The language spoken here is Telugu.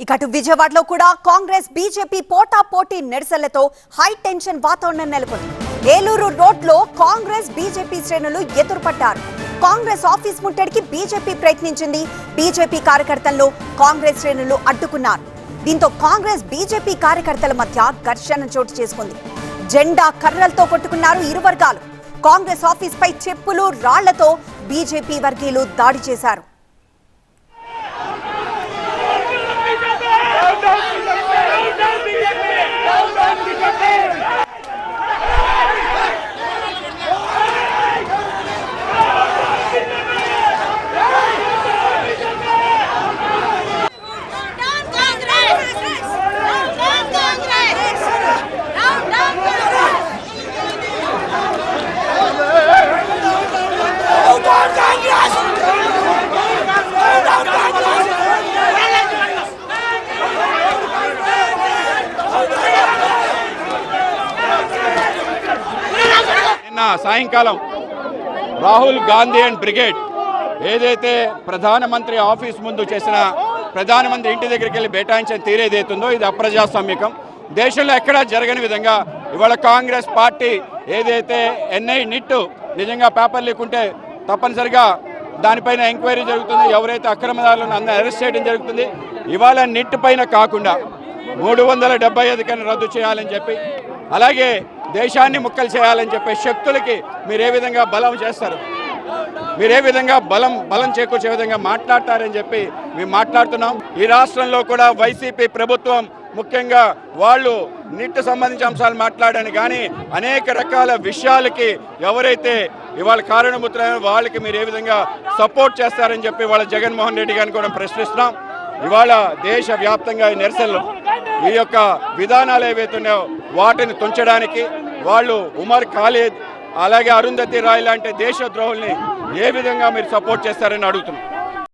ఇక అటు విజయవాడలో కూడా కాంగ్రెస్ బీజేపీ పోటాపోటీ నిరసనలతో హై టెన్షన్ వాతావరణం నెలకొంది. ఏలూరు రోడ్లో కాంగ్రెస్ బీజేపీ శ్రేణులు ఎదురుపడ్డారు. కాంగ్రెస్ ఆఫీస్ ముట్టడికి బీజేపీ ప్రయత్నించింది. బీజేపీ కార్యకర్తలను కాంగ్రెస్ శ్రేణులు అడ్డుకున్నారు. దీంతో కాంగ్రెస్ బీజేపీ కార్యకర్తల మధ్య ఘర్షణ చోటు చేసుకుంది. జెండా కర్రలతో కొట్టుకున్నారు ఇరు వర్గాలు. కాంగ్రెస్ ఆఫీస్ పై చెప్పులు రాళ్లతో బీజేపీ వర్గీయులు దాడి చేశారు. సాయంకాలం రాహుల్ గాంధీ అండ్ బ్రిగేడ్ ఏదైతే ప్రధానమంత్రి ఆఫీస్ ముందు చేసిన ప్రధానమంత్రి ఇంటి దగ్గరికి వెళ్ళి బేటాయించిన తీరేదైతుందో ఇది అప్రజాస్వామ్యకం. దేశంలో ఎక్కడా జరగని విధంగా ఇవాళ కాంగ్రెస్ పార్టీ ఏదైతే ఎన్ఐ నిట్ నిజంగా పేపర్ లేకుంటే తప్పనిసరిగా దానిపైన ఎంక్వైరీ జరుగుతుంది. ఎవరైతే అక్రమదారులను అందరూ అరెస్ట్ చేయడం జరుగుతుంది. ఇవాళ నిట్ పైన కాకుండా 375 కన్నా రద్దు చేయాలని చెప్పి, అలాగే దేశాన్ని ముక్కలు చేయాలని చెప్పే శక్తులకి మీరు ఏ విధంగా బలం చేస్తారు, మీరు ఏ విధంగా బలం చేకూర్చే విధంగా మాట్లాడతారని చెప్పి మేము మాట్లాడుతున్నాం. ఈ రాష్ట్రంలో కూడా వైసీపీ ప్రభుత్వం ముఖ్యంగా వాళ్ళు నిట్ సంబంధించిన అంశాలు మాట్లాడని కానీ అనేక రకాల విషయాలకి ఎవరైతే ఇవాళ కారణమవుతున్నారో వాళ్ళకి మీరు ఏ విధంగా సపోర్ట్ చేస్తారని చెప్పి వాళ్ళ జగన్మోహన్ రెడ్డి గారిని కూడా ప్రశ్నిస్తున్నాం. ఇవాళ దేశవ్యాప్తంగా ఈ నిరసనలు ఈ యొక్క విధానాలు ఏవైతున్నాయో వాటిని తుంచడానికి వాళ్ళు ఉమర్ ఖాలిద్ అలాగే అరుంధతి రాయ్ లాంటి దేశద్రోహుల్ని ఏ విధంగా మీరు సపోర్ట్ చేస్తారని అడుగుతున్నాం.